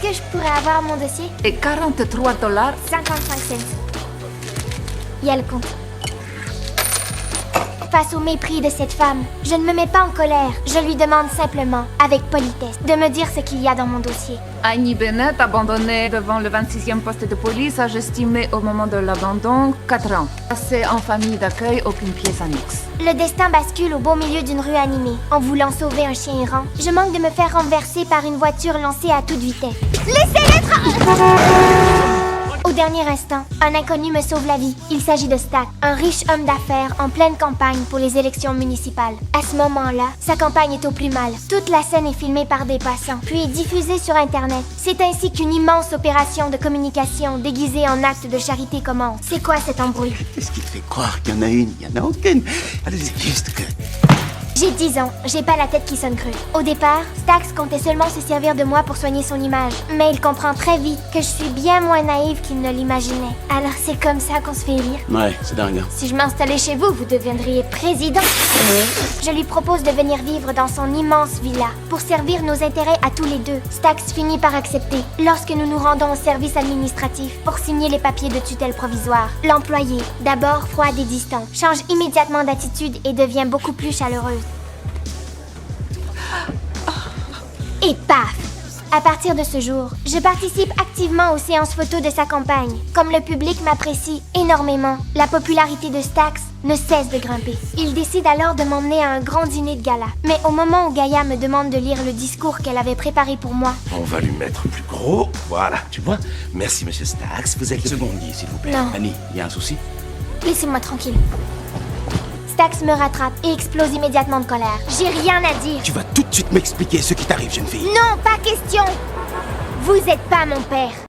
que je pourrais avoir mon dossier? Et 43 $. 55 cents. Et elle compte. Face au mépris de cette femme, je ne me mets pas en colère. Je lui demande simplement, avec politesse, de me dire ce qu'il y a dans mon dossier. Annie Bennett, abandonnée devant le 26e poste de police, âge estimé au moment de l'abandon, 4 ans. Passé en famille d'accueil, aucune pièce annexe. Le destin bascule au beau milieu d'une rue animée. En voulant sauver un chien errant, je manque de me faire renverser par une voiture lancée à toute vitesse. Au dernier instant, un inconnu me sauve la vie. Il s'agit de Stack, un riche homme d'affaires en pleine campagne pour les élections municipales. À ce moment-là, sa campagne est au plus mal. Toute la scène est filmée par des passants, puis est diffusée sur Internet. C'est ainsi qu'une immense opération de communication déguisée en acte de charité commence. C'est quoi cette embrouille? Qu'est-ce qui te fait croire qu'il y en a une? Il n'y en a aucune. Allez, c'est juste que... J'ai 10 ans, j'ai pas la tête qui sonne creux. Au départ, Stax comptait seulement se servir de moi pour soigner son image. Mais il comprend très vite que je suis bien moins naïve qu'il ne l'imaginait. Alors c'est comme ça qu'on se fait élire. Ouais, c'est dingue. Si je m'installais chez vous, vous deviendriez président. Je lui propose de venir vivre dans son immense villa pour servir nos intérêts à tous les deux. Stax finit par accepter. Lorsque nous nous rendons au service administratif pour signer les papiers de tutelle provisoire, l'employé, d'abord froide et distant, change immédiatement d'attitude et devient beaucoup plus chaleureuse. Et paf! À partir de ce jour, je participe activement aux séances photos de sa campagne. Comme le public m'apprécie énormément, la popularité de Stax ne cesse de grimper. Il décide alors de m'emmener à un grand dîner de gala. Mais au moment où Gaïa me demande de lire le discours qu'elle avait préparé pour moi... On va lui mettre plus gros. Voilà, tu vois? Merci, monsieur Stax. Vous êtes le secondier, s'il vous plaît. Non. Annie, il y a un souci? Laissez-moi tranquille. Stax me rattrape et explose immédiatement de colère. J'ai rien à dire. Tu vas tout de suite m'expliquer ce qui t'arrive, jeune fille. Non, pas question! Vous êtes pas mon père.